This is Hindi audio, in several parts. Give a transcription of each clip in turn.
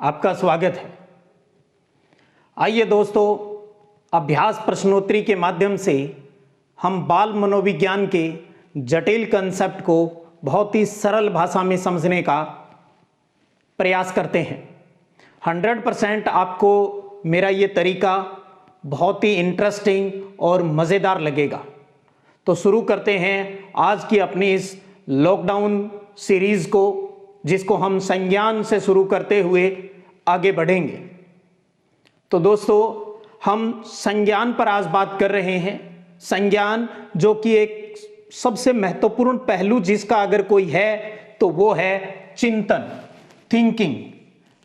आपका स्वागत है। आइए दोस्तों, अभ्यास प्रश्नोत्तरी के माध्यम से हम बाल मनोविज्ञान के जटिल कंसेप्ट को बहुत ही सरल भाषा में समझने का प्रयास करते हैं। 100% आपको मेरा ये तरीका बहुत ही इंटरेस्टिंग और मज़ेदार लगेगा। तो शुरू करते हैं आज की अपनी इस लॉकडाउन सीरीज़ को, जिसको हम संज्ञान से शुरू करते हुए आगे बढ़ेंगे। तो दोस्तों, हम संज्ञान पर आज बात कर रहे हैं। संज्ञान जो कि एक सबसे महत्वपूर्ण पहलू जिसका अगर कोई है तो वो है चिंतन, थिंकिंग।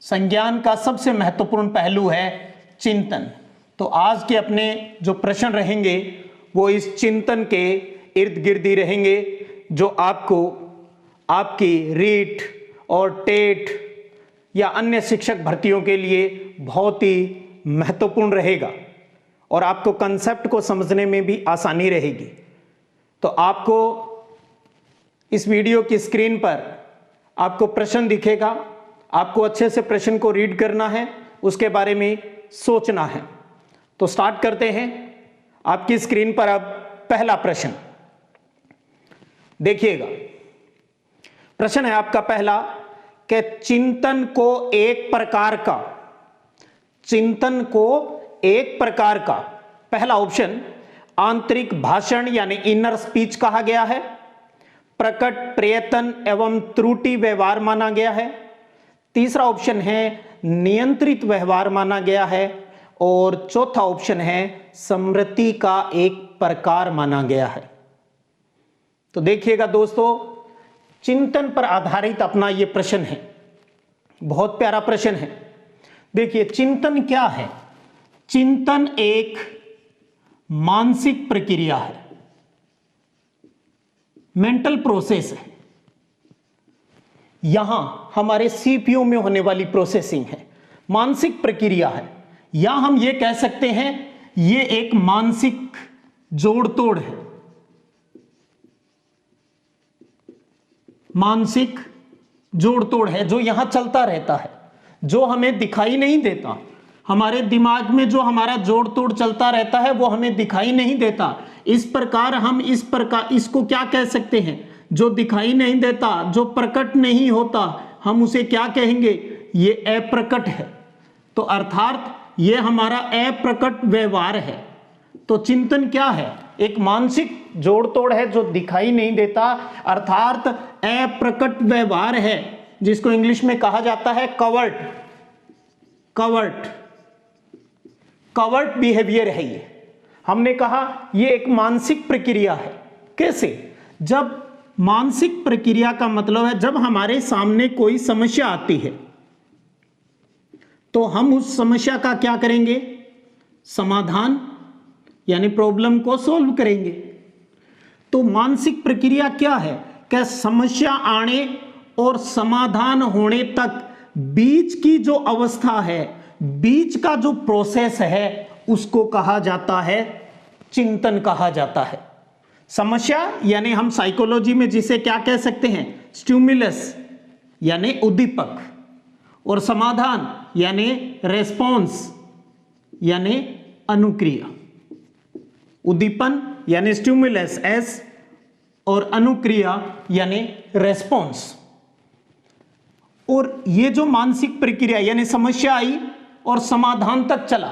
संज्ञान का सबसे महत्वपूर्ण पहलू है चिंतन। तो आज के अपने जो प्रश्न रहेंगे वो इस चिंतन के इर्द गिर्द ही रहेंगे, जो आपको आपकी रीट और टेट या अन्य शिक्षक भर्तियों के लिए बहुत ही महत्वपूर्ण रहेगा और आपको कंसेप्ट को समझने में भी आसानी रहेगी। तो आपको इस वीडियो की स्क्रीन पर आपको प्रश्न दिखेगा, आपको अच्छे से प्रश्न को रीड करना है, उसके बारे में सोचना है। तो स्टार्ट करते हैं। आपकी स्क्रीन पर अब पहला प्रश्न देखिएगा। प्रश्न है आपका पहला कि चिंतन को एक प्रकार का पहला ऑप्शन आंतरिक भाषण यानी इनर स्पीच कहा गया है, प्रकट प्रयत्न एवं त्रुटि व्यवहार माना गया है, तीसरा ऑप्शन है नियंत्रित व्यवहार माना गया है, और चौथा ऑप्शन है स्मृति का एक प्रकार माना गया है। तो देखिएगा दोस्तों, चिंतन पर आधारित अपना यह प्रश्न है। बहुत प्यारा प्रश्न है। देखिए, चिंतन क्या है? चिंतन एक मानसिक प्रक्रिया है, मेंटल प्रोसेस है। यहां हमारे सीपीयू में होने वाली प्रोसेसिंग है, मानसिक प्रक्रिया है, या हम ये कह सकते हैं ये एक मानसिक जोड़ तोड़ है, मानसिक जोड़ तोड़ है जो यहां चलता रहता है, जो हमें दिखाई नहीं देता। हमारे दिमाग में जो हमारा जोड़ तोड़ चलता रहता है वो हमें दिखाई नहीं देता। इस प्रकार हम इसको क्या कह सकते हैं? जो दिखाई नहीं देता, जो प्रकट नहीं होता, हम उसे क्या कहेंगे? ये अप्रकट है। तो अर्थात ये हमारा अप्रकट व्यवहार है। तो चिंतन क्या है? एक मानसिक जोड़ तोड़ है जो दिखाई नहीं देता, अर्थात अप्रकट व्यवहार है, जिसको इंग्लिश में कहा जाता है कवर्ट बिहेवियर है। ये हमने कहा ये एक मानसिक प्रक्रिया है। कैसे? जब मानसिक प्रक्रिया का मतलब है जब हमारे सामने कोई समस्या आती है तो हम उस समस्या का क्या करेंगे? समाधान यानी प्रॉब्लम को सॉल्व करेंगे। तो मानसिक प्रक्रिया क्या है? क्या समस्या आने और समाधान होने तक बीच की जो अवस्था है, बीच का जो प्रोसेस है, उसको कहा जाता है चिंतन कहा जाता है। समस्या यानी हम साइकोलॉजी में जिसे क्या कह सकते हैं? स्टिमुलस यानी उद्दीपक, और समाधान यानी रेस्पॉन्स यानी अनुक्रिया। उद्दीपन यानी स्टिमुलस एस और अनुक्रिया यानी रेस्पॉन्स। और ये जो मानसिक प्रक्रिया यानी समस्या आई और समाधान तक चला,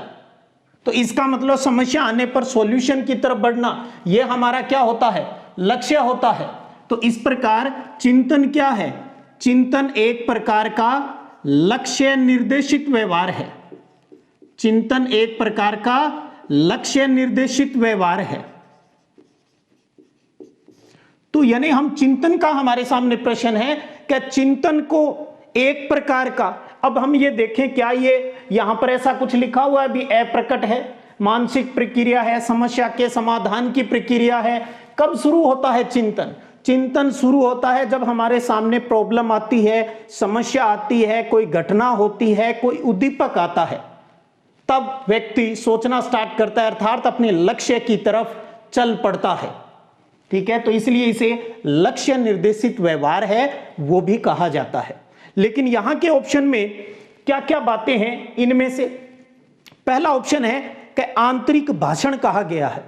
तो इसका मतलब समस्या आने पर सॉल्यूशन की तरफ बढ़ना, यह हमारा क्या होता है? लक्ष्य होता है। तो इस प्रकार चिंतन क्या है? चिंतन एक प्रकार का लक्ष्य निर्देशित व्यवहार है। चिंतन एक प्रकार का लक्ष्य निर्देशित व्यवहार है। तो यानी हम चिंतन का हमारे सामने प्रश्न है कि चिंतन को एक प्रकार का, अब हम ये देखें क्या ये यहां पर ऐसा कुछ लिखा हुआ है भी अप्रकट है, मानसिक प्रक्रिया है, समस्या के समाधान की प्रक्रिया है। कब शुरू होता है चिंतन? चिंतन शुरू होता है जब हमारे सामने प्रॉब्लम आती है, समस्या आती है, कोई घटना होती है, कोई उद्दीपक आता है, तब व्यक्ति सोचना स्टार्ट करता है, अर्थात अपने लक्ष्य की तरफ चल पड़ता है। ठीक है, तो इसलिए इसे लक्ष्य निर्देशित व्यवहार है वो भी कहा जाता है। लेकिन यहां के ऑप्शन में क्या क्या बातें हैं इनमें से? पहला ऑप्शन है कि आंतरिक भाषण कहा गया है।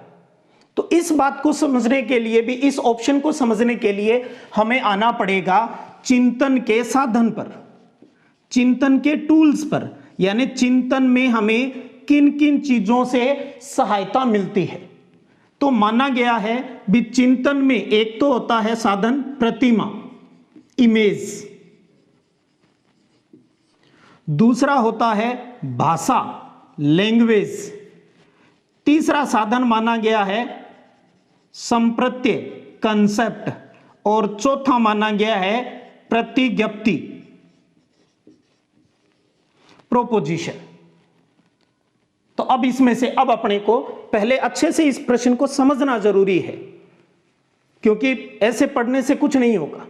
तो इस बात को समझने के लिए भी, इस ऑप्शन को समझने के लिए हमें आना पड़ेगा चिंतन के साधन पर, चिंतन के टूल्स पर, यानी चिंतन में हमें किन किन चीजों से सहायता मिलती है। तो माना गया है भी चिंतन में एक तो होता है साधन प्रतिमा, इमेज, दूसरा होता है भाषा, लैंग्वेज, तीसरा साधन माना गया है संप्रत्यय, कंसेप्ट, और चौथा माना गया है प्रतिज्ञप्ति, प्रोपोजिशन। तो अब इसमें से अब अपने को पहले अच्छे से इस प्रश्न को समझना जरूरी है, क्योंकि ऐसे पढ़ने से कुछ नहीं होगा।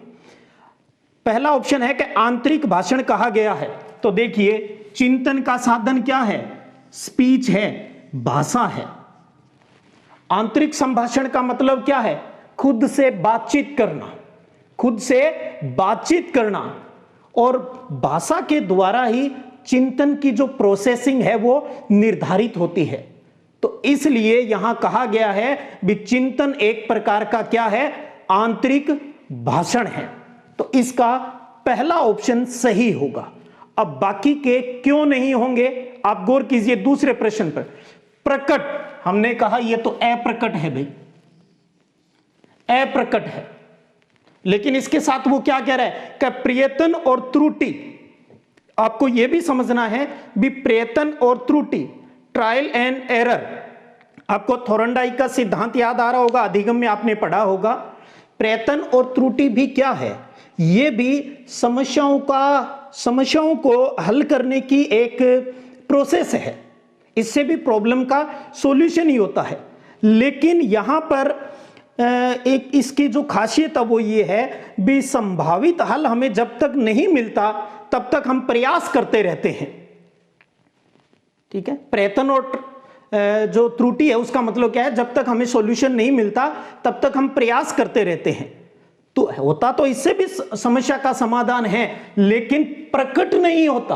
पहला ऑप्शन है कि आंतरिक भाषण कहा गया है। तो देखिए, चिंतन का साधन क्या है? स्पीच है, भाषा है। आंतरिक संभाषण का मतलब क्या है? खुद से बातचीत करना, खुद से बातचीत करना, और भाषा के द्वारा ही चिंतन की जो प्रोसेसिंग है वो निर्धारित होती है। तो इसलिए यहां कहा गया है भी चिंतन एक प्रकार का क्या है? आंतरिक भाषण है। तो इसका पहला ऑप्शन सही होगा। अब बाकी के क्यों नहीं होंगे, आप गौर कीजिए दूसरे प्रश्न पर। प्रकट, हमने कहा यह तो अप्रकट है भाई, अप्रकट है, लेकिन इसके साथ वो क्या कह रहा है कि प्रयत्न और त्रुटि। आपको यह भी समझना है भी प्रयत्न और त्रुटि, ट्रायल एंड एरर। आपको थोरनडाइक का सिद्धांत याद आ रहा होगा, अधिगम में आपने पढ़ा होगा। प्रयत्न और त्रुटि भी क्या है? ये भी समस्याओं को हल करने की एक प्रोसेस है। इससे भी प्रॉब्लम का सॉल्यूशन ही होता है। लेकिन यहां पर एक इसकी जो खासियत है वो ये है भी संभावित हल हमें जब तक नहीं मिलता तब तक हम प्रयास करते रहते हैं। ठीक है, प्रयत्न और जो त्रुटि है उसका मतलब क्या है? जब तक हमें सॉल्यूशन नहीं मिलता तब तक हम प्रयास करते रहते हैं। तो होता तो इससे भी समस्या का समाधान है, लेकिन प्रकट नहीं होता,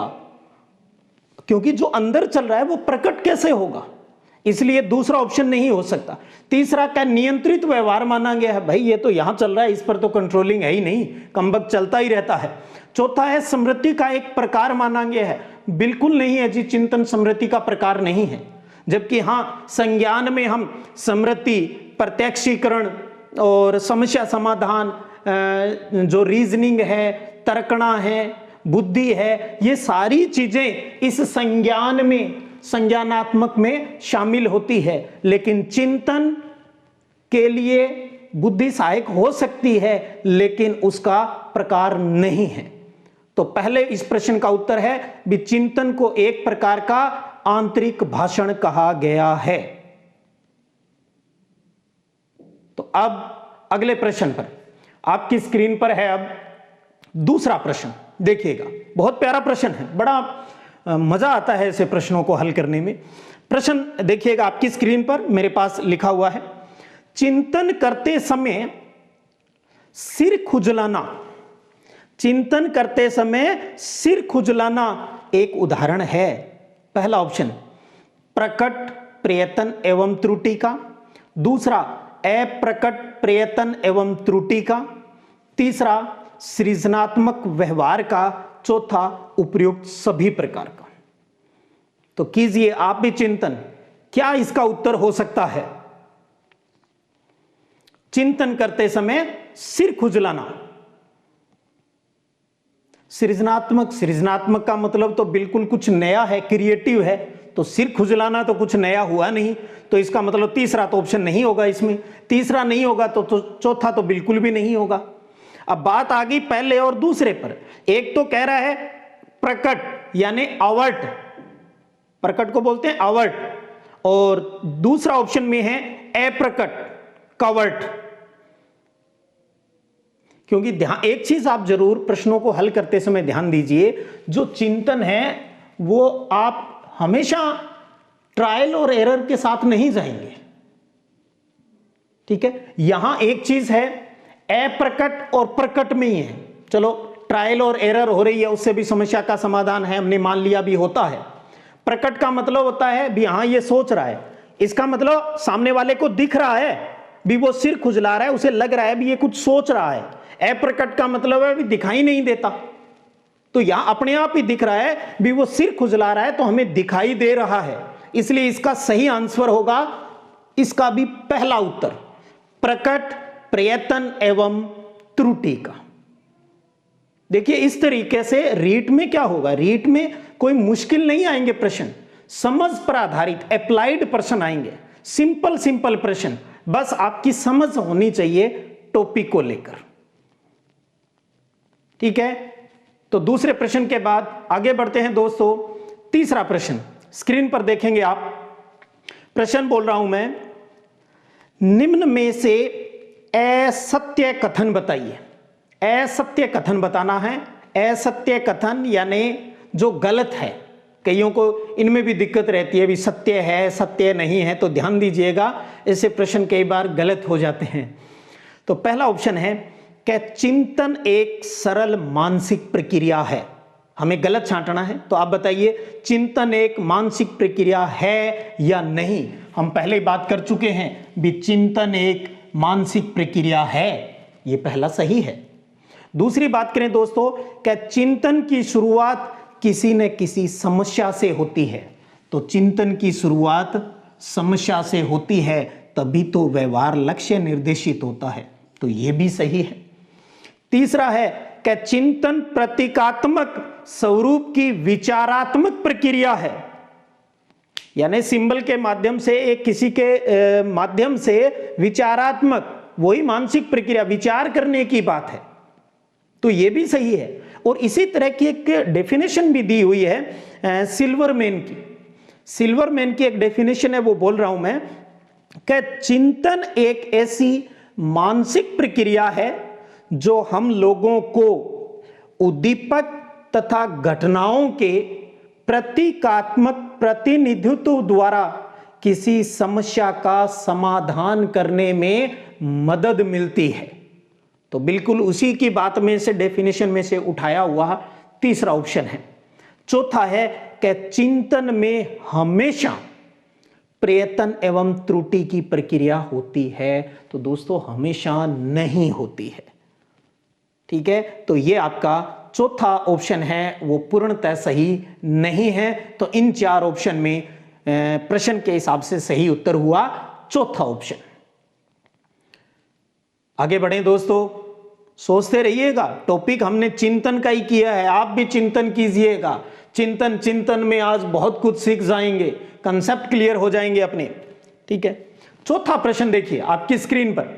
क्योंकि जो अंदर चल रहा है वो प्रकट कैसे होगा? इसलिए दूसरा ऑप्शन नहीं हो सकता। तीसरा क्या? नियंत्रित व्यवहार माना गया है। भाई ये तो यहां चल रहा है, इस पर तो कंट्रोलिंग है ही नहीं, कमबख्त चलता ही रहता है। चौथा है स्मृति का एक प्रकार माना गया है। बिल्कुल नहीं है जी, चिंतन स्मृति का प्रकार नहीं है। जबकि हां, संज्ञान में हम स्मृति, प्रत्यक्षीकरण और समस्या समाधान, जो रीजनिंग है, तर्कणा है, बुद्धि है, ये सारी चीजें इस संज्ञान में, संज्ञानात्मक में शामिल होती है। लेकिन चिंतन के लिए बुद्धि सहायक हो सकती है, लेकिन उसका प्रकार नहीं है। तो पहले इस प्रश्न का उत्तर है भी चिंतन को एक प्रकार का आंतरिक भाषण कहा गया है। तो अब अगले प्रश्न पर, आपकी स्क्रीन पर है अब दूसरा प्रश्न। देखिएगा, बहुत प्यारा प्रश्न है, बड़ा मजा आता है ऐसे प्रश्नों को हल करने में। प्रश्न देखिएगा आपकी स्क्रीन पर, मेरे पास लिखा हुआ है, चिंतन करते समय सिर खुजलाना। चिंतन करते समय सिर खुजलाना एक उदाहरण है। पहला ऑप्शन प्रकट प्रयत्न एवं त्रुटि का, दूसरा अप्रकट प्रयत्न एवं त्रुटि का, तीसरा सृजनात्मक व्यवहार का, चौथा उपयुक्त सभी प्रकार का। तो कीजिए आप भी चिंतन, क्या इसका उत्तर हो सकता है? चिंतन करते समय सिर खुजलाना, सृजनात्मक का मतलब तो बिल्कुल कुछ नया है, क्रिएटिव है। तो सिर खुजलाना तो कुछ नया हुआ नहीं, तो इसका मतलब तीसरा तो ऑप्शन नहीं होगा इसमें। तीसरा नहीं होगा तो चौथा तो बिल्कुल भी नहीं होगा। अब बात आ गई पहले और दूसरे पर। एक तो कह रहा है प्रकट यानी अवर्ट, प्रकट को बोलते हैं अवर्ट, और दूसरा ऑप्शन में है अप्रकट, कवर्ट। क्योंकि ध्यान, एक चीज आप जरूर प्रश्नों को हल करते समय ध्यान दीजिए, जो चिंतन है वो आप हमेशा ट्रायल और एरर के साथ नहीं जाएंगे। ठीक है, यहां एक चीज है अप्रकट और प्रकट में ही है। चलो ट्रायल और एरर हो रही है उससे भी समस्या का समाधान है, हमने मान लिया भी होता है। प्रकट का मतलब होता है भी हाँ ये सोच रहा है, इसका मतलब सामने वाले को दिख रहा है भी वो सिर खुजला रहा है, उसे लग रहा है भी ये कुछ सोच रहा है। अप्रकट का मतलब है भी दिखाई नहीं देता, तो यहां अपने आप ही दिख रहा है भी वो सिर खुजला रहा है तो हमें दिखाई दे रहा है, इसलिए इसका सही आंसर होगा इसका भी पहला उत्तर, प्रकट प्रयत्न एवं त्रुटि का। देखिए इस तरीके से रीट में क्या होगा, रीट में कोई मुश्किल नहीं आएंगे प्रश्न, समझ पर आधारित अप्लाइड प्रश्न आएंगे, सिंपल सिंपल प्रश्न, बस आपकी समझ होनी चाहिए टॉपिक को लेकर। ठीक है, तो दूसरे प्रश्न के बाद आगे बढ़ते हैं दोस्तों। तीसरा प्रश्न स्क्रीन पर देखेंगे आप, प्रश्न बोल रहा हूं मैं, निम्न में से असत्य कथन बताइए। असत्य कथन बताना है। असत्य कथन यानी जो गलत है, कईयों को इनमें भी दिक्कत रहती है भी सत्य है सत्य नहीं है, तो ध्यान दीजिएगा ऐसे प्रश्न कई बार गलत हो जाते हैं। तो पहला ऑप्शन है कि चिंतन एक सरल मानसिक प्रक्रिया है, हमें गलत छांटना है, तो आप बताइए चिंतन एक मानसिक प्रक्रिया है या नहीं। हम पहले बात कर चुके हैं भी चिंतन एक मानसिक प्रक्रिया है, ये पहला सही है। दूसरी बात करें दोस्तों कि चिंतन की शुरुआत किसी न किसी समस्या से होती है, तो चिंतन की शुरुआत समस्या से होती है तभी तो व्यवहार लक्ष्य निर्देशित होता है, तो यह भी सही है। तीसरा है कि चिंतन प्रतीकात्मक स्वरूप की विचारात्मक प्रक्रिया है, यानी सिंबल के माध्यम से एक किसी के माध्यम से विचारात्मक, वही मानसिक प्रक्रिया विचार करने की बात है, तो यह भी सही है। और इसी तरह की एक डेफिनेशन भी दी हुई है सिल्वरमैन की। सिल्वरमैन की एक डेफिनेशन है, वो बोल रहा हूं मैं कि चिंतन एक ऐसी मानसिक प्रक्रिया है जो हम लोगों को उद्दीपक तथा घटनाओं के प्रतीकात्मक प्रतिनिधित्व द्वारा किसी समस्या का समाधान करने में मदद मिलती है। तो बिल्कुल उसी की बात में से डेफिनेशन में से उठाया हुआ तीसरा ऑप्शन है। चौथा है कि चिंतन में हमेशा प्रयत्न एवं त्रुटि की प्रक्रिया होती है, तो दोस्तों हमेशा नहीं होती है। ठीक है, तो ये आपका चौथा ऑप्शन है वो पूर्णतः सही नहीं है, तो इन चार ऑप्शन में प्रश्न के हिसाब से सही उत्तर हुआ चौथा ऑप्शन। आगे बढ़ें दोस्तों, सोचते रहिएगा, टॉपिक हमने चिंतन का ही किया है, आप भी चिंतन कीजिएगा। चिंतन चिंतन में आज बहुत कुछ सीख जाएंगे, कंसेप्ट क्लियर हो जाएंगे अपने। ठीक है, चौथा प्रश्न देखिए आपकी स्क्रीन पर,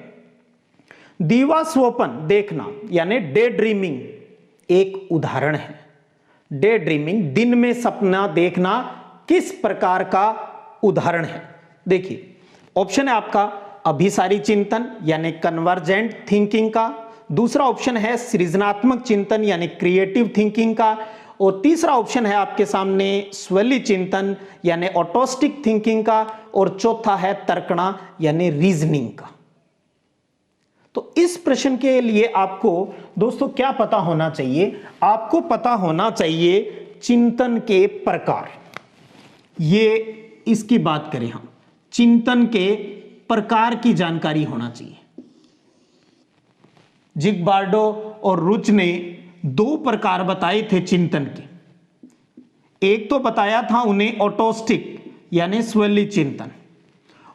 दीवा स्वप्न देखना यानी डे ड्रीमिंग एक उदाहरण है। डे ड्रीमिंग दिन में सपना देखना किस प्रकार का उदाहरण है? देखिए ऑप्शन है आपका अभिसारी चिंतन यानी कन्वर्जेंट थिंकिंग का, दूसरा ऑप्शन है सृजनात्मक चिंतन यानी क्रिएटिव थिंकिंग का, और तीसरा ऑप्शन है आपके सामने स्वैली चिंतन यानी ऑटोस्टिक थिंकिंग का, और चौथा है तर्कणा यानी रीजनिंग का। तो इस प्रश्न के लिए आपको दोस्तों क्या पता होना चाहिए? आपको पता होना चाहिए चिंतन के प्रकार। ये इसकी बात करें हम, चिंतन के प्रकार की जानकारी होना चाहिए। जिग्बार्डो और रुच ने दो प्रकार बताए थे चिंतन के। एक तो बताया था उन्हें ऑटोस्टिक यानी स्वैली चिंतन,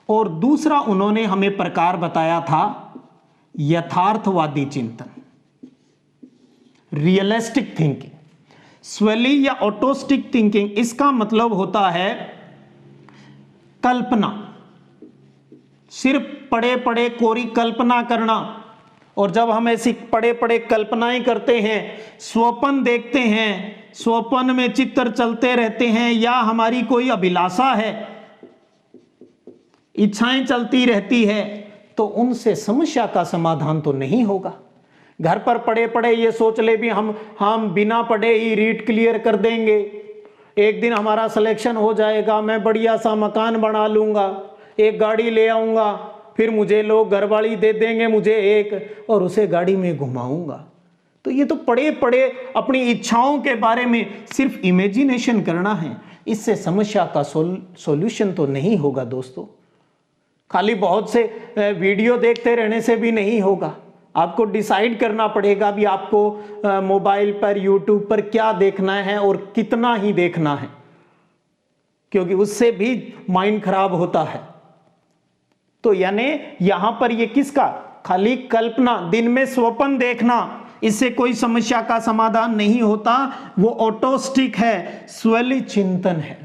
और दूसरा उन्होंने हमें प्रकार बताया था यथार्थवादी चिंतन, रियलिस्टिक थिंकिंग। स्वैली या ऑटोस्टिक थिंकिंग, इसका मतलब होता है कल्पना, सिर्फ पड़े पड़े कोरी कल्पना करना, और जब हम ऐसी पड़े पड़े कल्पनाएं करते हैं, स्वप्न देखते हैं, स्वप्न में चित्र चलते रहते हैं, या हमारी कोई अभिलाषा है, इच्छाएं चलती रहती है, तो उनसे समस्या का समाधान तो नहीं होगा। घर पर पड़े पड़े ये सोच ले भी हम बिना पढ़े ही रीट क्लियर कर देंगे, एक दिन हमारा सिलेक्शन हो जाएगा, मैं बढ़िया सा मकान बना लूंगा, एक गाड़ी ले आऊंगा, फिर मुझे लोग घरवाली दे देंगे मुझे एक, और उसे गाड़ी में घुमाऊंगा। तो ये तो पड़े पड़े अपनी इच्छाओं के बारे में सिर्फ इमेजिनेशन करना है, इससे समस्या का सॉल्यूशन तो नहीं होगा दोस्तों। खाली बहुत से वीडियो देखते रहने से भी नहीं होगा, आपको डिसाइड करना पड़ेगा भी आपको मोबाइल पर, यूट्यूब पर क्या देखना है और कितना ही देखना है, क्योंकि उससे भी माइंड खराब होता है। तो यानी यहां पर ये किसका, खाली कल्पना, दिन में स्वप्न देखना, इससे कोई समस्या का समाधान नहीं होता, वो ऑटोस्टिक है, स्वैली चिंतन है।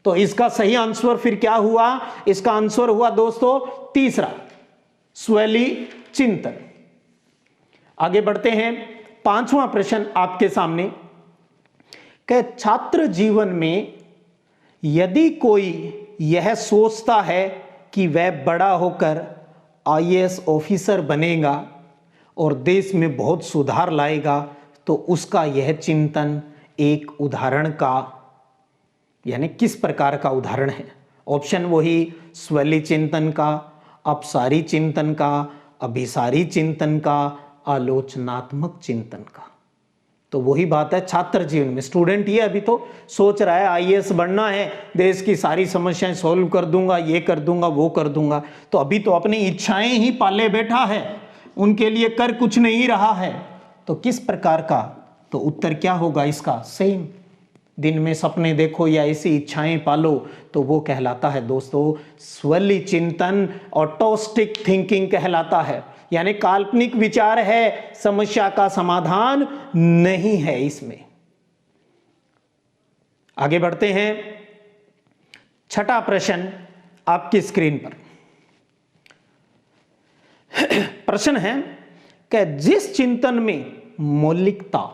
तो इसका सही आंसर फिर क्या हुआ, इसका आंसर हुआ दोस्तों तीसरा, स्वैली चिंतन। आगे बढ़ते हैं, पांचवा प्रश्न आपके सामने कि छात्र जीवन में यदि कोई यह सोचता है कि वह बड़ा होकर आईएएस ऑफिसर बनेगा और देश में बहुत सुधार लाएगा, तो उसका यह चिंतन एक उदाहरण का, यानी किस प्रकार का उदाहरण है? ऑप्शन वही स्वैली चिंतन का, अपसारी चिंतन का, अभिसारी चिंतन का, आलोचनात्मक चिंतन का। तो वही बात है, छात्र जीवन में स्टूडेंट ये अभी तो सोच रहा है आईएएस बनना है, देश की सारी समस्याएं सॉल्व कर दूंगा, ये कर दूंगा, वो कर दूंगा, तो अभी तो अपनी इच्छाएं ही पाले बैठा है, उनके लिए कर कुछ नहीं रहा है। तो किस प्रकार का, तो उत्तर क्या होगा इसका, सेम, दिन में सपने देखो या ऐसी इच्छाएं पालो, तो वो कहलाता है दोस्तों स्वैली चिंतन, ऑटोस्टिक थिंकिंग कहलाता है, यानी काल्पनिक विचार है, समस्या का समाधान नहीं है इसमें। आगे बढ़ते हैं, छठा प्रश्न आपकी स्क्रीन पर। प्रश्न है कि जिस चिंतन में मौलिकता,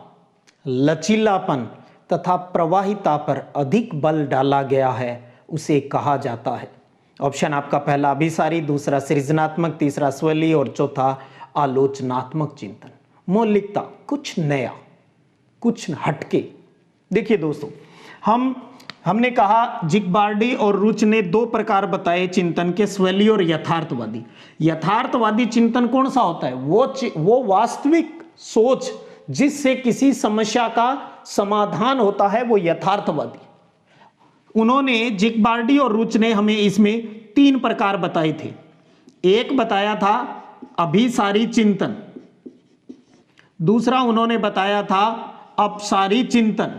लचीलापन तथा प्रवाहिता पर अधिक बल डाला गया है उसे कहा जाता है। ऑप्शन आपका पहला अभिसारी, दूसरा सृजनात्मक, तीसरा स्वैली और चौथा आलोचनात्मक चिंतन। मौलिकता, कुछ नया, कुछ हटके। देखिए दोस्तों, हमने कहा जिग्बार्डी और रुच ने दो प्रकार बताए चिंतन के, स्वैली और यथार्थवादी। यथार्थवादी चिंतन कौन सा होता है, वो वास्तविक सोच जिससे किसी समस्या का समाधान होता है, वो यथार्थवादी। उन्होंने जिग्बार्डी और रुच ने हमें इसमें तीन प्रकार बताए थे। एक बताया था अभिसारी चिंतन, दूसरा उन्होंने बताया था अपसारी चिंतन,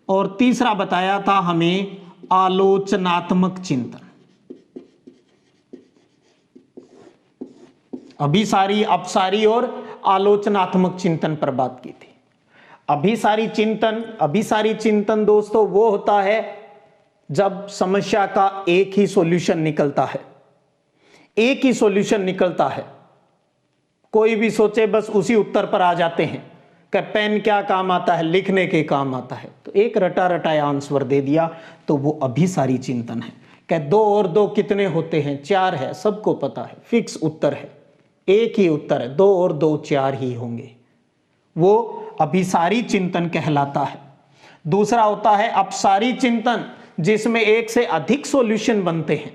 और तीसरा बताया था हमें आलोचनात्मक चिंतन। अभिसारी, अपसारी और आलोचनात्मक चिंतन पर बात की थी। अभिसारी चिंतन दोस्तों वो होता है जब समस्या का एक ही सॉल्यूशन निकलता है, एक ही सॉल्यूशन निकलता है, कोई भी सोचे बस उसी उत्तर पर आ जाते हैं कि पेन क्या काम आता है, लिखने के काम आता है, तो एक रटा रटाया आंसर दे दिया, तो वो अभिसारी चिंतन है। कि 2 और 2 कितने होते हैं, 4 है, सबको पता है, फिक्स उत्तर है, एक ही उत्तर है, 2 और 2 4 ही होंगे, वो अभिसारी चिंतन कहलाता है। दूसरा होता है अपसारी चिंतन, जिसमें एक से अधिक सॉल्यूशन बनते हैं,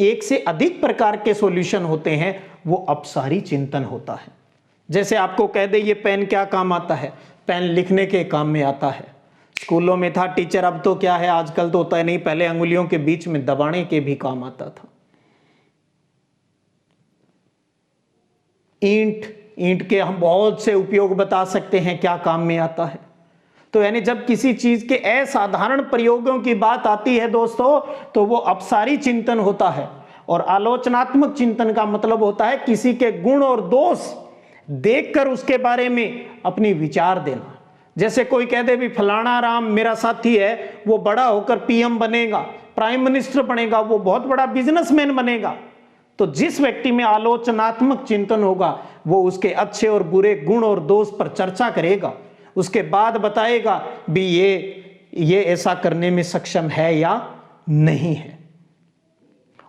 एक से अधिक प्रकार के सॉल्यूशन होते हैं, वो अपसारी चिंतन होता है। जैसे आपको कह दे ये पेन क्या काम आता है, पेन लिखने के काम में आता है। स्कूलों में था टीचर, अब तो क्या है, आजकल तो होता है नहीं, पहले अंगुलियों के बीच में दबाने के भी काम आता था। ईंट के हम बहुत से उपयोग बता सकते हैं क्या काम में आता है। तो यानी जब किसी चीज के असाधारण प्रयोगों की बात आती है दोस्तों, तो वो अपसारी चिंतन होता है। और आलोचनात्मक चिंतन का मतलब होता है किसी के गुण और दोष देखकर उसके बारे में अपनी विचार देना। जैसे कोई कह दे भी फलाना राम मेरा साथी है, वो बड़ा होकर पीएम बनेगा, प्राइम मिनिस्टर बनेगा, वो बहुत बड़ा बिजनेसमैन बनेगा, तो जिस व्यक्ति में आलोचनात्मक चिंतन होगा वो उसके अच्छे और बुरे गुण और दोष पर चर्चा करेगा, उसके बाद बताएगा भी ये ऐसा करने में सक्षम है या नहीं है।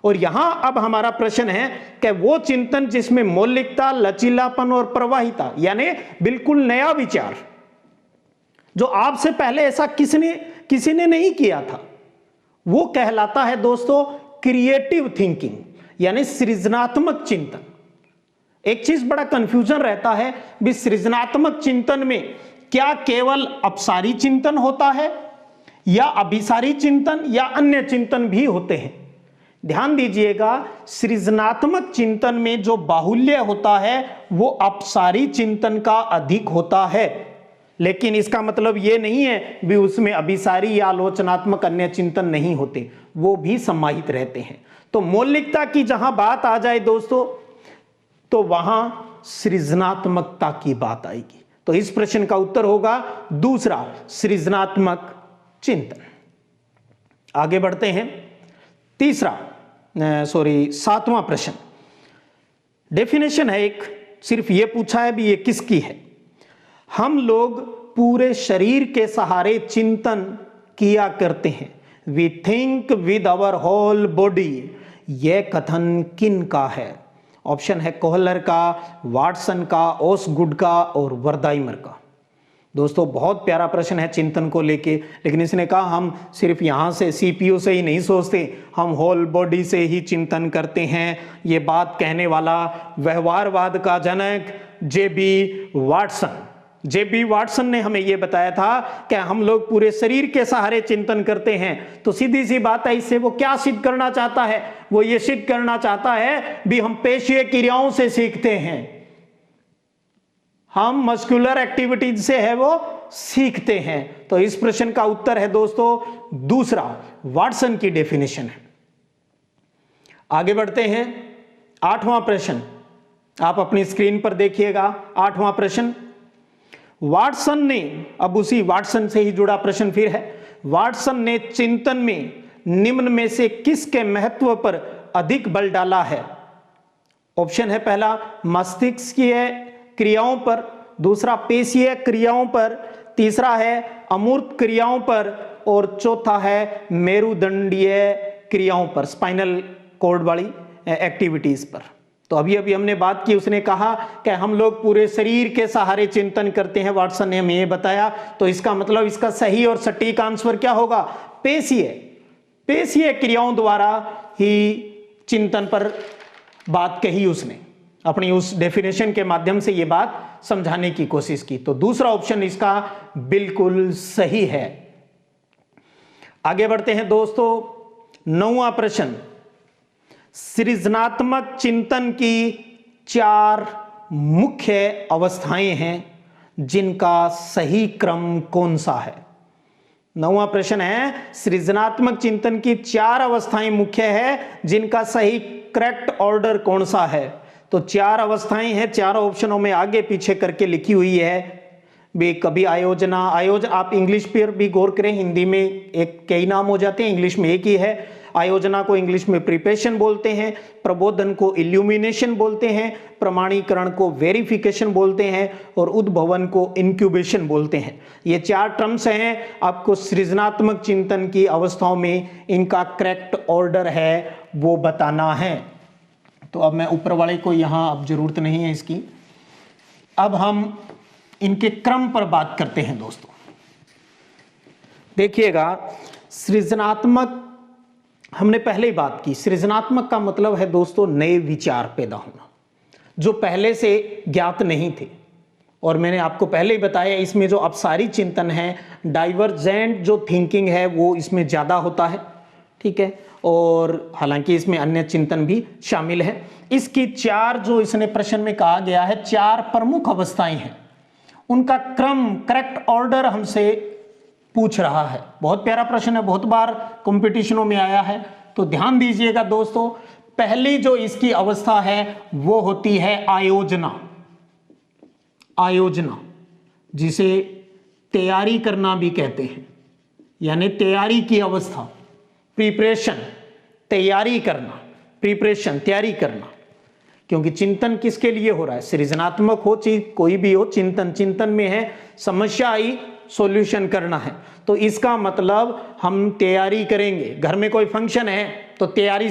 और यहां अब हमारा प्रश्न है कि वो चिंतन जिसमें मौलिकता, लचीलापन और प्रवाहिता, यानी बिल्कुल नया विचार, जो आपसे पहले ऐसा किसी ने नहीं किया था, वो कहलाता है दोस्तों क्रिएटिव थिंकिंग, यानी सृजनात्मक चिंतन। एक चीज बड़ा कंफ्यूजन रहता है भी, सृजनात्मक चिंतन में क्या केवल अपसारी चिंतन होता है या अभिसारी चिंतन या अन्य चिंतन भी होते हैं? ध्यान दीजिएगा, सृजनात्मक चिंतन में जो बाहुल्य होता है वो अपसारी चिंतन का अधिक होता है, लेकिन इसका मतलब ये नहीं है भी उसमें अभिसारी या आलोचनात्मक अन्य चिंतन नहीं होते, वो भी समाहित रहते हैं। तो मौलिकता की जहां बात आ जाए दोस्तों, तो वहां सृजनात्मकता की बात आएगी। तो इस प्रश्न का उत्तर होगा दूसरा, सृजनात्मक चिंतन। आगे बढ़ते हैं, सातवां प्रश्न। डेफिनेशन है एक, सिर्फ यह पूछा है भी ये किसकी है। हम लोग पूरे शरीर के सहारे चिंतन किया करते हैं, we think with our whole body. यह कथन किन का है? ऑप्शन है कोहलर का, वाटसन का, ओसगुड का और वर्दाइमर का। दोस्तों बहुत प्यारा प्रश्न है चिंतन को लेके, लेकिन इसने कहा हम सिर्फ यहाँ से सीपीयू से ही नहीं सोचते, हम होल बॉडी से ही चिंतन करते हैं। ये बात कहने वाला व्यवहारवाद का जनक जेबी वाटसन ने हमें यह बताया था कि हम लोग पूरे शरीर के सहारे चिंतन करते हैं। तो सीधी सी बात है, इससे वो क्या सिद्ध करना चाहता है? वो ये सिद्ध करना चाहता है भी हम पेशीय क्रियाओं से सीखते हैं, हम मस्कुलर एक्टिविटीज से है वो सीखते हैं। तो इस प्रश्न का उत्तर है दोस्तों दूसरा, वाटसन की डेफिनेशन है। आगे बढ़ते हैं, आठवां प्रश्न आप अपनी स्क्रीन पर देखिएगा। आठवां प्रश्न, वाटसन ने, अब उसी वाटसन से ही जुड़ा प्रश्न फिर है, वाटसन ने चिंतन में निम्न में से किसके महत्व पर अधिक बल डाला है? ऑप्शन है पहला मस्तिष्कीय क्रियाओं पर, दूसरा पेशीय क्रियाओं पर, तीसरा है अमूर्त क्रियाओं पर और चौथा है मेरुदंडीय क्रियाओं पर, स्पाइनल कॉर्ड वाली एक्टिविटीज पर। तो अभी अभी हमने बात की, उसने कहा कि हम लोग पूरे शरीर के सहारे चिंतन करते हैं, वाटसन ने हमें ये बताया। तो इसका मतलब इसका सही और सटीक आंसर क्या होगा? पेशीय क्रियाओं द्वारा ही चिंतन पर बात कही उसने, अपनी उस डेफिनेशन के माध्यम से यह बात समझाने की कोशिश की। तो दूसरा ऑप्शन इसका बिल्कुल सही है। आगे बढ़ते हैं दोस्तों, नौवां प्रश्न, सृजनात्मक चिंतन की 4 मुख्य अवस्थाएं हैं, जिनका सही क्रम कौन सा है? नौवां प्रश्न है, सृजनात्मक चिंतन की 4 अवस्थाएं मुख्य है, जिनका सही करेक्ट ऑर्डर कौन सा है? तो 4 अवस्थाएं हैं, 4 ऑप्शनों में आगे पीछे करके लिखी हुई है भी। कभी आयोजन आप इंग्लिश पर भी गौर करें, हिंदी में एक कई नाम हो जाते हैं, इंग्लिश में एक ही है। आयोजना को इंग्लिश में प्रिपरेशन बोलते हैं, प्रबोधन को इल्यूमिनेशन बोलते हैं, प्रमाणीकरण को वेरिफिकेशन बोलते हैं और उद्भवन को इंक्यूबेशन बोलते हैं। ये 4 टर्म्स हैं, आपको सृजनात्मक चिंतन की अवस्थाओं में इनका करेक्ट ऑर्डर है वो बताना है। तो अब मैं ऊपर वाले को यहाँ अब जरूरत नहीं है इसकी, अब हम इनके क्रम पर बात करते हैं दोस्तों। देखिएगा, सृजनात्मक हमने पहले ही बात की, सृजनात्मक का मतलब है दोस्तों नए विचार पैदा होना जो पहले से ज्ञात नहीं थे। और मैंने आपको पहले ही बताया इसमें जो अपसारी चिंतन है, डाइवर्जेंट जो थिंकिंग है वो इसमें ज्यादा होता है, ठीक है। और हालांकि इसमें अन्य चिंतन भी शामिल है। इसकी 4 जो इसने प्रश्न में कहा गया है 4 प्रमुख अवस्थाएं हैं, उनका क्रम करेक्ट ऑर्डर हमसे पूछ रहा है। बहुत प्यारा प्रश्न है, बहुत बार कंपटीशनों में आया है। तो ध्यान दीजिएगा दोस्तों, पहली जो इसकी अवस्था है वो होती है आयोजना, जिसे तैयारी करना भी कहते हैं, यानी तैयारी की अवस्था। प्रिपरेशन, तैयारी करना, प्रिपरेशन तैयारी करना, क्योंकि चिंतन किसके लिए हो रहा है? सृजनात्मक हो चीज कोई भी हो, चिंतन में है समस्या आई सॉल्यूशन करना है। तो इसका मतलब हम तैयारी करेंगे। घर में कोई फंक्शन है तो तैयारी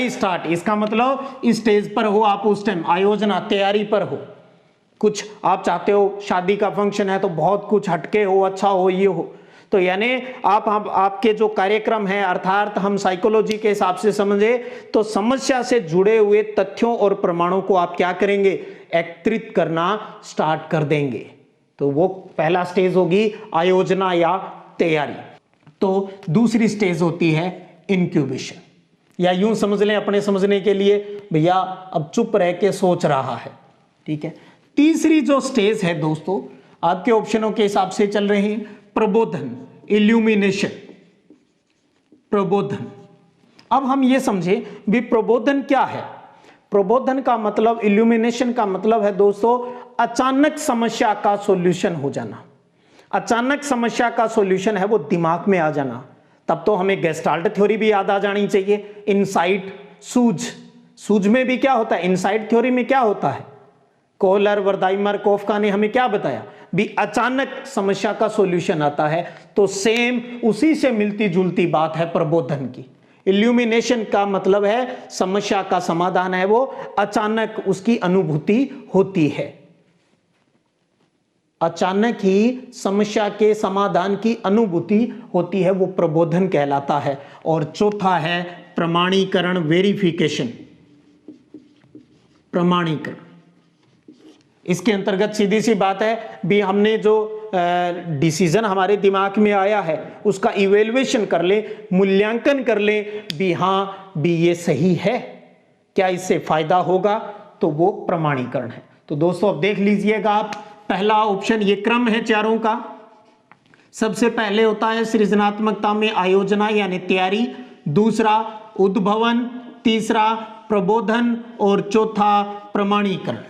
स्टार्ट, इसका मतलब इस स्टेज पर हो आप, उस टाइम आयोजना तैयारी पर हो। कुछ आप चाहते हो शादी का फंक्शन है तो बहुत कुछ हटके हो, अच्छा हो, ये हो, तो यानी आपके जो कार्यक्रम है अर्थात हम साइकोलॉजी के हिसाब से समझे तो समस्या से जुड़े हुए तथ्यों और प्रमाणों को आप क्या करेंगे, एकत्रित करना स्टार्ट कर देंगे। तो वो पहला स्टेज होगी आयोजना या तैयारी। तो दूसरी स्टेज होती है इंक्यूबेशन, या यूं समझ लें अपने समझने के लिए, भैया अब चुप रह के सोच रहा है, ठीक है। तीसरी जो स्टेज है दोस्तों आपके ऑप्शनों के हिसाब से चल रहे हैं, प्रबोधन, इल्यूमिनेशन, प्रबोधन। अब हम ये समझे भी प्रबोधन क्या है। प्रबोधन का मतलब, इल्यूमिनेशन का मतलब है दोस्तों अचानक समस्या का सॉल्यूशन हो जाना। अचानक समस्या का सॉल्यूशन है वो दिमाग में आ जाना। तब तो हमें गेस्टाल्ट थ्योरी भी याद आ जानी चाहिए, इनसाइट, सूझ में भी क्या होता है, इनसाइट थ्योरी में क्या होता है, कोहलर, वर्दाइमर, कोफका ने हमें क्या बताया भी अचानक समस्या का सॉल्यूशन आता है। तो सेम उसी से मिलती जुलती बात है प्रबोधन की। इल्यूमिनेशन का मतलब है समस्या का समाधान है वो अचानक उसकी अनुभूति होती है, अचानक ही समस्या के समाधान की अनुभूति होती है, वो प्रबोधन कहलाता है। और चौथा है प्रमाणीकरण, वेरिफिकेशन, प्रमाणीकरण। इसके अंतर्गत सीधी सी बात है भी हमने जो डिसीजन हमारे दिमाग में आया है उसका इवेल्युएशन कर ले, मूल्यांकन कर ले भी हाँ भी ये सही है, क्या इससे फायदा होगा, तो वो प्रमाणीकरण है। तो दोस्तों अब देख लीजिएगा आप, पहला ऑप्शन, ये क्रम है चारों का। सबसे पहले होता है सृजनात्मकता में आयोजना यानी तैयारी, दूसरा उद्भवन, तीसरा प्रबोधन और चौथा प्रमाणीकरण।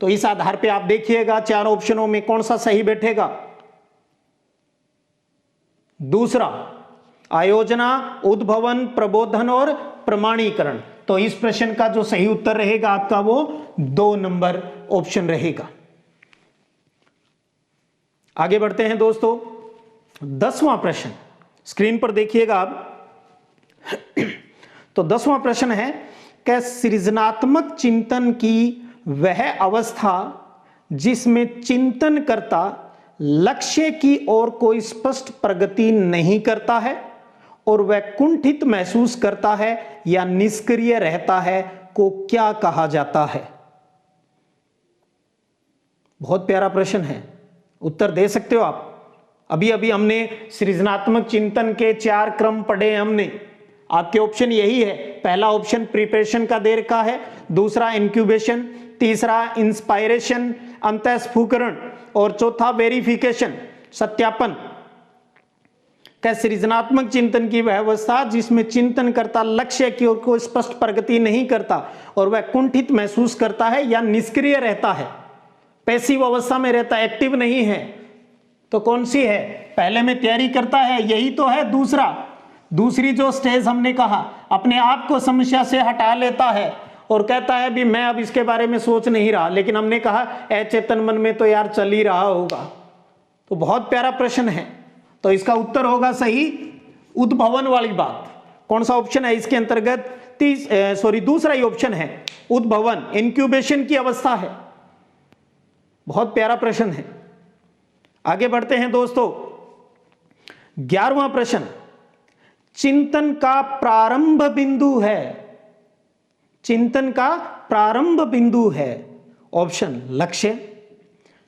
तो इस आधार पे आप देखिएगा चार ऑप्शनों में कौन सा सही बैठेगा। दूसरा, आयोजना, उद्भवन, प्रबोधन और प्रमाणीकरण। तो इस प्रश्न का जो सही उत्तर रहेगा आपका वो 2 नंबर ऑप्शन रहेगा। आगे बढ़ते हैं दोस्तों, 10वां प्रश्न स्क्रीन पर देखिएगा आप। तो 10वां प्रश्न है कि सृजनात्मक चिंतन की वह अवस्था जिसमें चिंतनकर्ता लक्ष्य की ओर कोई स्पष्ट प्रगति नहीं करता है और वह कुंठित महसूस करता है या निष्क्रिय रहता है को क्या कहा जाता है। बहुत प्यारा प्रश्न है, उत्तर दे सकते हो आप। अभी अभी हमने सृजनात्मक चिंतन के 4 क्रम पढ़े हमने। आपके ऑप्शन यही है, पहला ऑप्शन प्रिपरेशन का दे रखा है, दूसरा इंक्यूबेशन, तीसरा इंस्पायरेशन, अंतःस्फुरण और चौथा वेरिफिकेशन, सत्यापन। क्या सृजनात्मक चिंतन की वह अवस्था जिसमें चिंतनकर्ता लक्ष्य की ओर कोई स्पष्ट प्रगति नहीं करता और वह कुंठित महसूस करता है या निष्क्रिय रहता है, पैसिव अवस्था में रहता है, एक्टिव नहीं है। तो कौन सी है, पहले में तैयारी करता है, यही तो है दूसरी जो स्टेज हमने कहा, अपने आप को समस्या से हटा लेता है और कहता है भी मैं अब इसके बारे में सोच नहीं रहा, लेकिन हमने कहा अचेतन मन में तो यार चल ही रहा होगा। तो बहुत प्यारा प्रश्न है, तो इसका उत्तर होगा सही उद्भवन वाली बात। कौन सा ऑप्शन है इसके अंतर्गत, दूसरा ही ऑप्शन है उद्भवन, इंक्यूबेशन की अवस्था है। बहुत प्यारा प्रश्न है। आगे बढ़ते हैं दोस्तों, 11वां प्रश्न, चिंतन का प्रारंभ बिंदु है, चिंतन का प्रारंभ बिंदु है। ऑप्शन लक्ष्य,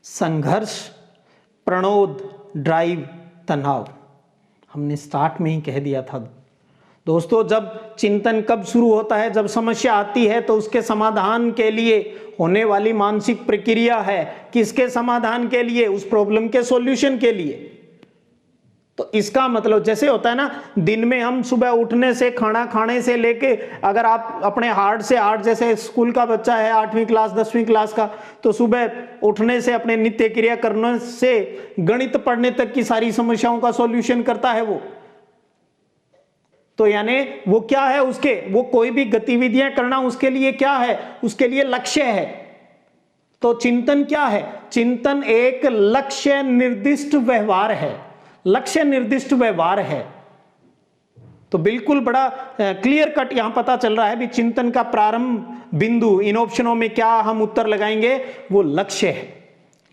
संघर्ष, प्रणोद, ड्राइव, तनाव। हमने स्टार्ट में ही कह दिया था दोस्तों, जब चिंतन कब शुरू होता है, जब समस्या आती है तो उसके समाधान के लिए होने वाली मानसिक प्रक्रिया है। किसके समाधान के लिए, उस प्रॉब्लम के सॉल्यूशन के लिए। तो इसका मतलब जैसे होता है ना, दिन में हम सुबह उठने से, खाना खाने से लेके, अगर आप अपने हार्ड से हार्ड, जैसे स्कूल का बच्चा है 8वीं क्लास 10वीं क्लास का, तो सुबह उठने से अपने नित्य क्रिया करने से गणित पढ़ने तक की सारी समस्याओं का सॉल्यूशन करता है वो। तो यानी वो क्या है, उसके वो कोई भी गतिविधियां करना उसके लिए क्या है, उसके लिए लक्ष्य है। तो चिंतन क्या है, चिंतन एक लक्ष्य निर्दिष्ट व्यवहार है, लक्ष्य निर्दिष्ट व्यवहार है। तो बिल्कुल बड़ा क्लियर कट यहां पता चल रहा है भी चिंतन का प्रारंभ बिंदु, इन ऑप्शनों में क्या हम उत्तर लगाएंगे, वो लक्ष्य है।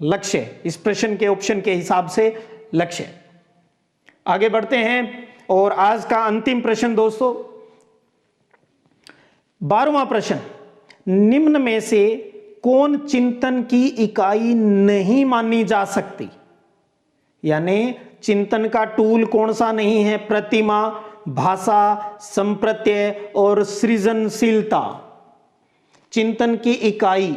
लक्ष्य, इस प्रश्न के ऑप्शन के हिसाब से लक्ष्य। आगे बढ़ते हैं और आज का अंतिम प्रश्न दोस्तों, 12वां प्रश्न, निम्न में से कौन चिंतन की इकाई नहीं मानी जा सकती? यानी चिंतन का टूल कौन सा नहीं है? प्रतिमा, भाषा, संप्रत्यय और सृजनशीलता। चिंतन की इकाई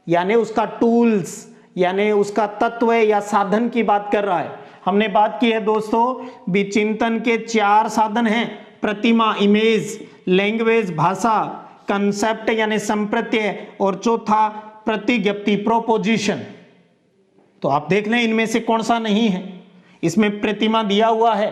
यानी उसका टूल्स, यानी उसका तत्व या साधन की बात कर रहा है। हमने बात की है दोस्तों भी चिंतन के 4 साधन हैं, प्रतिमा इमेज, लैंग्वेज भाषा, कंसेप्ट यानी संप्रत्यय और चौथा प्रतिज्ञप्ति प्रोपोजिशन। तो आप देख लें इनमें से कौन सा नहीं है। इसमें प्रतिमा दिया हुआ है,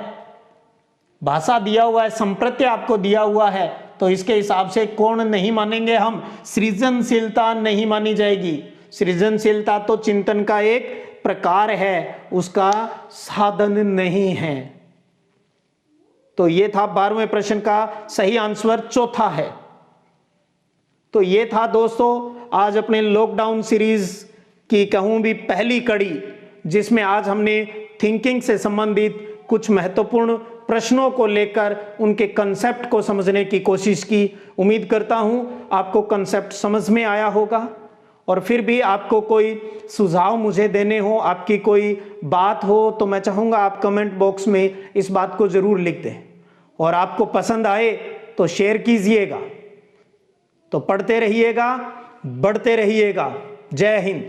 भाषा दिया हुआ है, संप्रत्यय आपको दिया हुआ है, तो इसके हिसाब से कौन नहीं मानेंगे हम? सृजनशीलता नहीं मानी जाएगी। सृजनशीलता तो चिंतन का एक प्रकार है, उसका साधन नहीं है। तो ये था 12वें प्रश्न का सही आंसर चौथा है। तो ये था दोस्तों आज अपने लॉकडाउन सीरीज की कहूं भी पहली कड़ी, जिसमें आज हमने थिंकिंग से संबंधित कुछ महत्वपूर्ण प्रश्नों को लेकर उनके कंसेप्ट को समझने की कोशिश की। उम्मीद करता हूं आपको कंसेप्ट समझ में आया होगा, और फिर भी आपको कोई सुझाव मुझे देने हो, आपकी कोई बात हो, तो मैं चाहूँगा आप कमेंट बॉक्स में इस बात को ज़रूर लिख दें, और आपको पसंद आए तो शेयर कीजिएगा। तो पढ़ते रहिएगा, बढ़ते रहिएगा। जय हिंद।